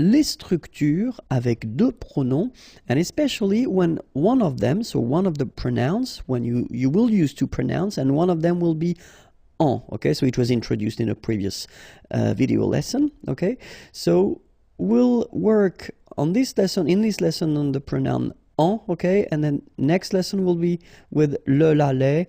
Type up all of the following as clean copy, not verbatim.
les structures avec deux pronoms, and especially when one of them, so one of the pronouns, when you will use to pronounce, and one of them will be en, okay? So it was introduced in a previous video lesson, okay? So we'll work on this lesson, on the pronoun en, okay? And then next lesson will be with le, la, les,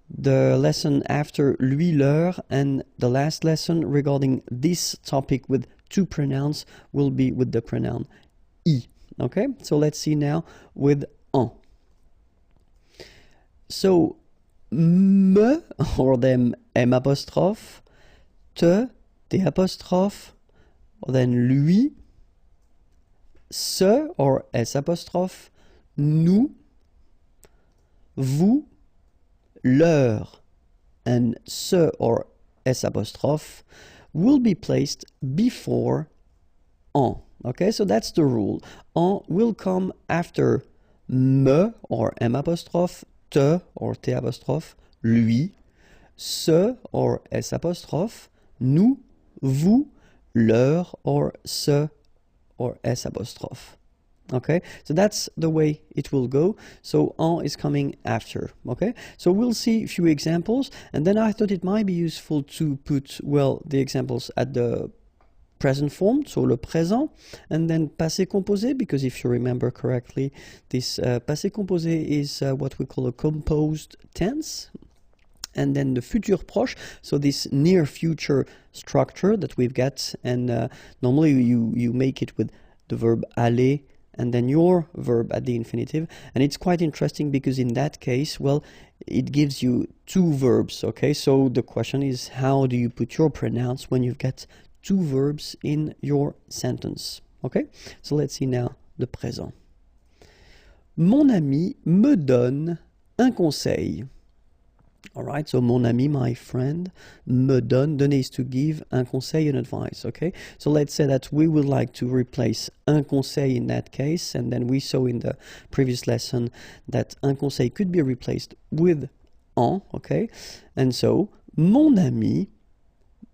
the lesson after lui, leur, and the last lesson regarding this topic with two pronouns will be with the pronoun I, okay? So let's see now with en. So, me, or then M apostrophe, te, T apostrophe, or then lui, ce, or S apostrophe, nous, vous, leur, and ce, or S apostrophe, will be placed before en. Okay, so that's the rule. En will come after me, or M apostrophe, te, or T apostrophe, lui, ce, or S apostrophe, nous, vous, leur, or ce, or S apostrophe. Okay, so that's the way it will go. So en is coming after. Okay, so we'll see a few examples, and then I thought it might be useful to put, well, the examples at the present form, so le présent, and then passé composé, because if you remember correctly, this passé composé is what we call a composed tense. And then the futur proche, so this near future structure that we've got, and normally you make it with the verb aller and then your verb at the infinitive, and it's quite interesting because in that case, well, it gives you two verbs, okay? So the question is, how do you put your pronouns when you've got two verbs in your sentence, okay? So let's see now the présent. Mon ami me donne un conseil. All right, so mon ami, my friend, me donne, donner is to give, un conseil, an advice, okay? So let's say that we would like to replace un conseil in that case, and then we saw in the previous lesson that un conseil could be replaced with en, okay? And so, mon ami,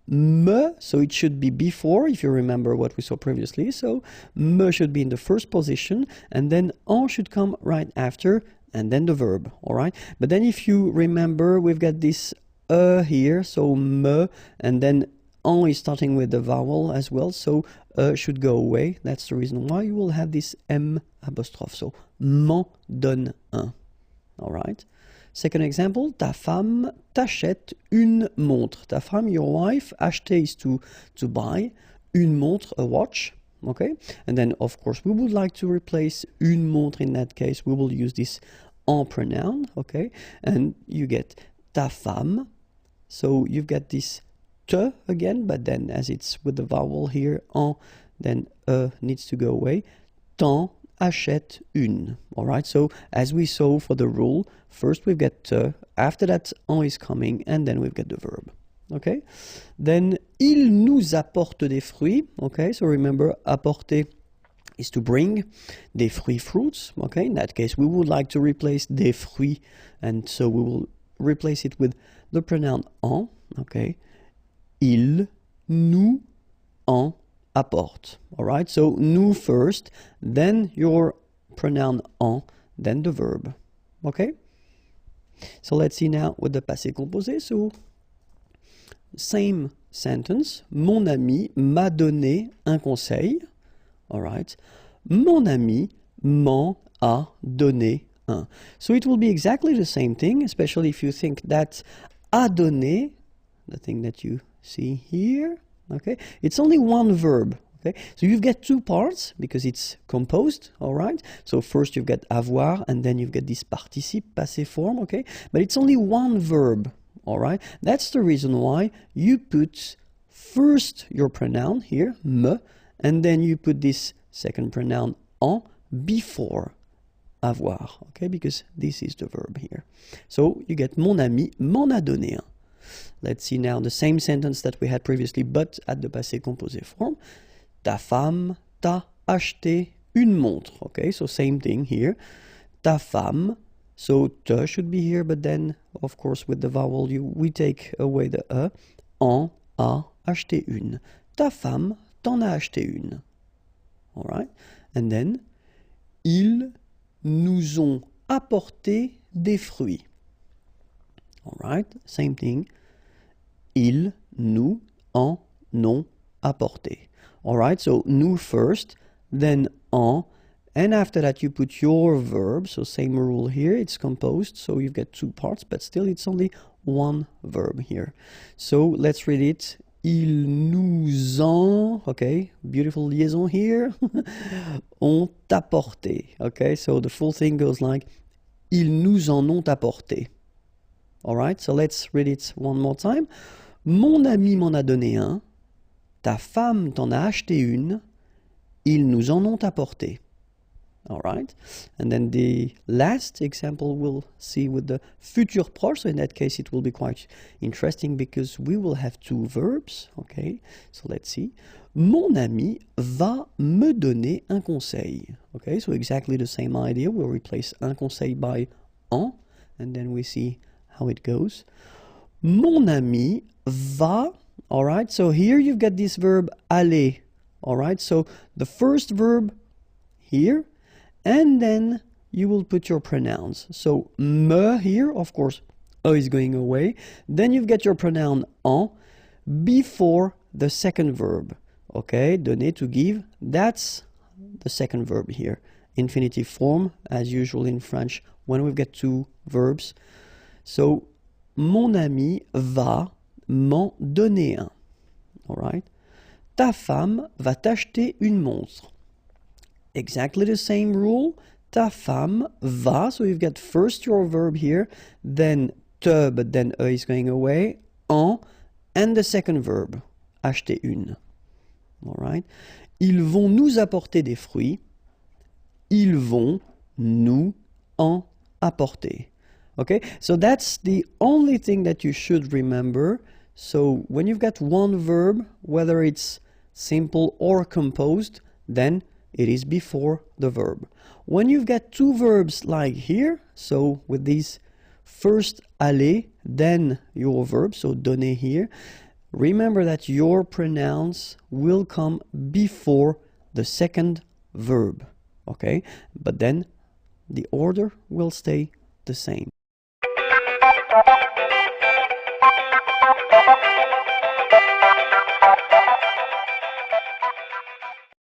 me, so it should be before, if you remember what we saw previously, so me should be in the first position, and then en should come right after, and then the verb, all right? But then if you remember, we've got this here, so me, and then en is starting with the vowel as well, so should go away. That's the reason why you will have this M apostrophe, so m'en donne un, all right? Second example, ta femme t'achète une montre. Ta femme, your wife, acheter is to buy, une montre, a watch, okay? And then, of course, we would like to replace une montre in that case. We will use this en pronoun, okay? And you get ta femme. So you've got this te again, but then as it's with the vowel here, en, then needs to go away. T'en achète une, all right? So as we saw for the rule, first we've got te, after that en is coming, and then we've got the verb. Okay, then il nous apporte des fruits. Okay, so remember, apporter is to bring, des fruits, fruits. Okay, in that case, we would like to replace des fruits, and so we will replace it with the pronoun en. Okay, il nous en apporte. All right, so nous first, then your pronoun en, then the verb. Okay, so let's see now with the passé composé. So same sentence. Mon ami m'a donné un conseil. All right. Mon ami m'en a donné un. So it will be exactly the same thing, especially if you think that a donné, the thing that you see here, okay, it's only one verb. Okay, so you've got two parts because it's composed, all right? So first you've got avoir, and then you've got this participe, passé form, okay? But it's only one verb. All right, that's the reason why you put first your pronoun here, me, and then you put this second pronoun en before avoir, okay, because this is the verb here. So you get mon ami m'en a donné un. Let's see now the same sentence that we had previously, but at the passé composé form. Ta femme t'a acheté une montre, okay, so same thing here. Ta femme. So te should be here, but then, of course, with the vowel, we take away the en a acheté une. Ta femme t'en a acheté une. All right? And then, ils nous ont apporté des fruits. All right? Same thing. Ils nous en ont apporté. All right? So, nous first, then en, and after that you put your verb. So, same rule here. It's composed, so you've got two parts, but still it's only one verb here. So, let's read it. Ils nous ont, okay, beautiful liaison here, ont apporté, okay, so the full thing goes like, ils nous en ont apporté. All right, so let's read it one more time. Mon ami m'en a donné un, ta femme t'en a acheté une, ils nous en ont apporté. All right, and then the last example we'll see with the futur proche. So in that case, it will be quite interesting because we will have two verbs. Okay, so let's see. Mon ami va me donner un conseil. Okay, so exactly the same idea. We'll replace un conseil by en, and then we see how it goes. Mon ami va. All right, so here you've got this verb aller. All right, so the first verb here. And then you will put your pronouns. So, me here, of course, e is going away. Then you've got your pronoun en before the second verb. Okay, donner, to give, that's the second verb here. Infinitive form, as usual in French, when we've got two verbs. So, mon ami va m'en donner un. All right. Ta femme va t'acheter une montre. Exactly the same rule. Ta femme va. So you've got first your verb here, then te, but then e is going away, en, and the second verb, acheter une. All right. Ils vont nous apporter des fruits. Ils vont nous en apporter. Okay, so that's the only thing that you should remember. So when you've got one verb, whether it's simple or composed, then it is before the verb. When you've got two verbs like here, so with these first aller, then your verb, so donner here, remember that your pronouns will come before the second verb, okay? But then the order will stay the same.